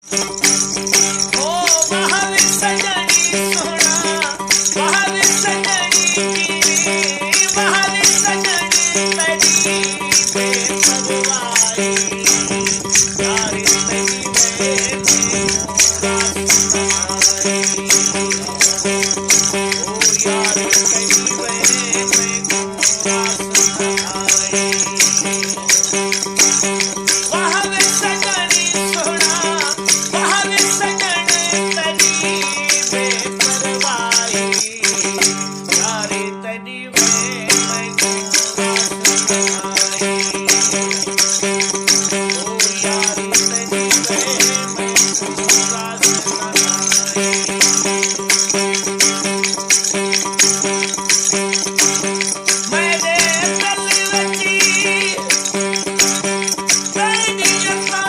ओ महावीर सजनी सोना, महावीर सजनी की, महावीर सजनी तेरी बेपरवाही, यारी तेरी बेपरवाही, ओ यारी तेरी बेपरवाही। महावीर सजनी सोना, महावीर सजनी तेरी बेपरवाही, यारी तेरी बेपरवाही, ओ यारी तेरी बेपरवाही। मेरे दिल वची तेरी असांजा, मेरे दिल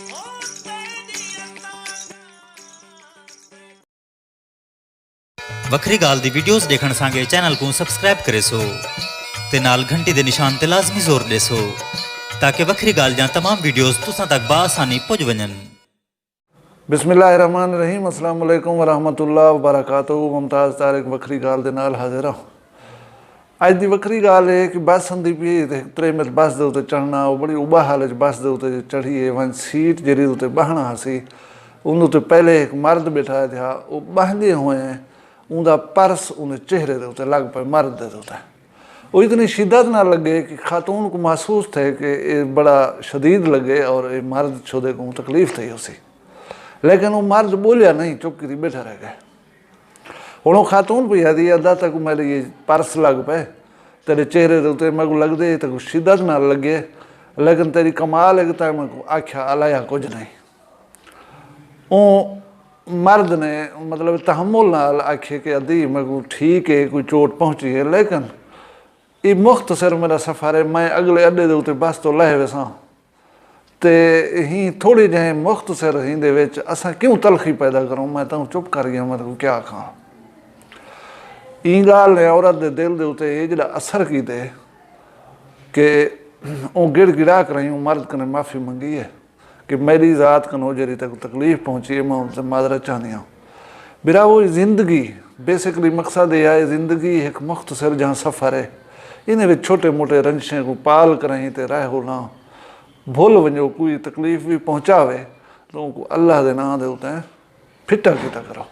ओ तेरी असांजा। ਵੱਖਰੀ ਗੱਲ ਦੀ ਵੀਡੀਓਜ਼ ਦੇਖਣ ਸੰਗੇ ਚੈਨਲ ਨੂੰ ਸਬਸਕ੍ਰਾਈਬ ਕਰੇ ਸੋ ਤੇ ਨਾਲ ਘੰਟੀ ਦੇ ਨਿਸ਼ਾਨ ਤੇ ਲਾਜ਼ਮੀ ਜ਼ੋਰ ਦੇ ਸੋ ताकि ਵੱਖਰੀ ਗੱਲ ਜਾਂ तमाम ਵੀਡੀਓਜ਼ ਤੁਸਾਂ ਤੱਕ ਬਾਸਾਨੀ ਪਹੁੰਚ ਵਜਨ। बिस्मिल्लाहिर्रहमानिर्रहीम अस्सलाम वालेकुम वरहमतुल्लाह वबरकातुहू। मुमताज़ तारिक वक्री गाल दे नाल हाजिर हाँ। अज दी वक्री गाल है कि बस आंदी पई ते त्रे मिल बस दे उत्ते चढ़ना, वो बड़ी उबा हाल च बस दे उत्ते चढ़ी है। वन सीट जेह्ड़ी उत्ते बहना सी उन्हें उत्ते पहले एक मर्द बैठा था, वो बहदे हुए उनका पर्स उन्हें चेहरे के उत्ते लग पे मर्द दे उत्ते। वो इतनी शिद्दत ना लगे कि खातून को महसूस थे कि ये बड़ा शदीद लगे और ये मर्द छोदे को तकलीफ थी उसी, लेकिन वो मर्द बोलिया नहीं, चुप की बैठा रह गए। हूँ वो खातून भी आदि अदा तक मेरे ये पर्स लग पे तेरे चेहरे के उत्ते मैं को लगते तो शिद्दत ना लगे, लेकिन तेरी कमाल है कि तैं मैं को आख्या अलाया कुछ नहीं। वो मर्द ने मतलब तहमुल नाल आखे कि अदी मैं को ठीक है कोई चोट पहुँची है, लेकिन ये मुख्तसर मेरा सफ़र है, मैं अगले अड्डे के उत्ते बस तो लह वैसा ते ही थोड़ी जहें मुख्तसर ही दे विच असां क्यों तलखी पैदा करूँ। मैं तो चुप कर गया, मैं तो क्या आखां। ई गाल ने औरत दे दिल दे उत्ते ये जिहड़ा असर कीते कि वो गिड़ गिड़ा कर रही हूँ मर्द कने माफ़ी मंगी है कि मेरी ज़ात कनो जेरी तक तकलीफ़ पहुँची है, मैं उनसे माजरत चाहती हूँ। बिरा वो ज़िंदगी बेसिकली मकसद ये है, ज़िंदगी एक मुख्तसर जहाँ सफ़र है, इन्हें भी छोटे मोटे रंशें को पाल करें तो रह हो ना भूल वजो कोई तकलीफ़ भी पहुँचावे तो उनको अल्लाह के नाम दे उत्ते फिटा किता करो।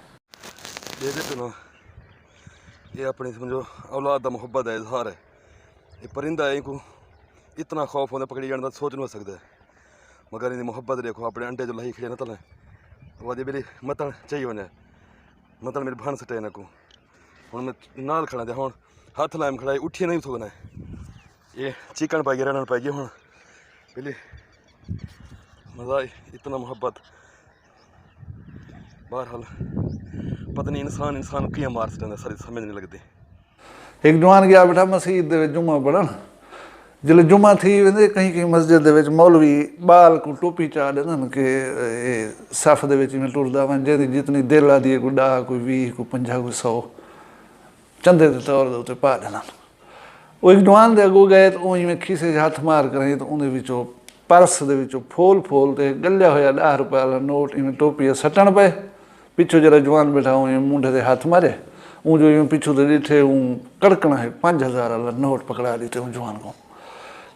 दे चलो ये अपनी समझो औलाद का मुहब्बत का इजहार है। ये परिंदा है, इनको इतना खौफ होता पकड़ी जाने का सोच नहीं सकता है, मगर इनकी मुहब्बत देखो अपने अंडे जो लही खड़े न तलें वो अभी मेरी मतन चाहिए वने मतन मेरी भन सटे इनको हूँ मैं नाल खड़ा दे हूँ हाथ लाए खड़ा उठी नहीं थोना है ये चिकन पाई रहना पाएगी हूँ पहले मज़ा इतना मुहब्बत बहरहाल पता नहीं इंसान इंसान कियां मार सकता सारी समझ नहीं लगती। एक जवान गया बेटा मसीत दे विच जुम्मा पढ़न, जिले जुम्मा थी वेंदे कहीं कहीं मस्जिद दे विच मौलवी बाल को टोपी चा देन कि सफ़ दे विच में टुरदा वन जेदी जितनी दिल आदि है कोई 10 कोई 20 कोई 50 कोई 100 चंदे के तौर दे उत्ते पा देना। वो एक जवान दे अगों गए तो उवें खीसे हाथ मार कर तो उन्हें विचों पर्स दे विचों फोल फोल ते गलिया होया 10 रुपए वाला नोट इवें टोपी सटन पे पिछों जरा जवान बैठा उवें मुंडे ते हाथ मारे ऊँ जो इवें पिछों ते डिठे ऊँ कड़कना है 5000 वाला नोट पकड़ा दिते उन जवान को।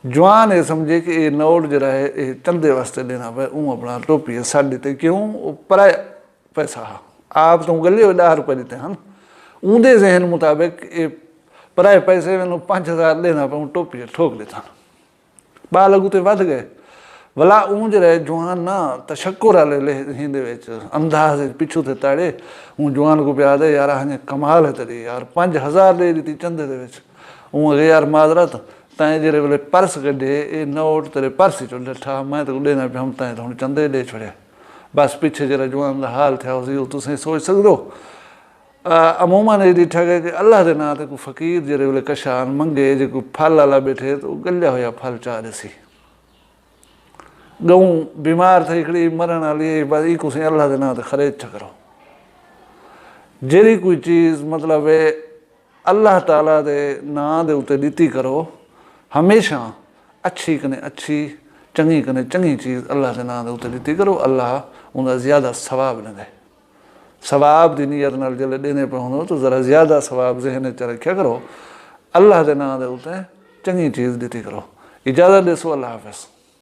जवान ये समझे कि ये नोट जरा है ये चंदे वास्ते देना पे ऊँ अपना टोपी सट दिते क्यों वो पराया पैसा आप तो गले 10 रुपए दिते हैं ऊँदे जहन मुताबिक ये पराए पैसे मैंने 5000 देना पे टोपी ठोक देता बाल अगू तो वध गए भला ऊँज रहे जवान ना तशक्कुर वाले हिंदे विच अंदाज पिछू थे ताड़े ऊँ जवान को प्याद है यार हाँ कमाल है तेरी यार 5000 दे दी चंदे दे विच ऊँ अगे यार माजरत तैं जेरे वेले पर्स कढे ये नोट तेरे पर्स चो लठा मैं तो देना पे हम तैं तो हम चंदे दे छड़िया बस पिछे जरा जवान का हाल था उसी तुम सोच सकते हो। अमूमन ये डिठा गया कि अल्लाह के नाम से कोई फकीर जेरे वेले कशान मंगे जो कोई फल वाला बैठे तो गलिया होया फल चा देसी गऊँ बीमार थी खड़ी मरण वाली बस एक उसे अल्लाह के नाम से खरीद छ करो। जेरी कोई चीज़ मतलब है अल्लाह ताला दे नां दे उत्ते ॾिती करो हमेशा अच्छी कने अच्छी चंगी कने चंगी चीज़ अल्लाह के नां दे उत्ते ॾिती करो अल्लाह उनका ज़्यादा सवाब ॾींदे सवाब की नीयत नाल जल्द देने पे हों तो ज़रा ज़्यादा सवाब जहन च रखा करो अल्लाह के नां दे उत्ते चंगी चीज़ दी करो इजाज़त देसो अल्लाह हाफ़िज़।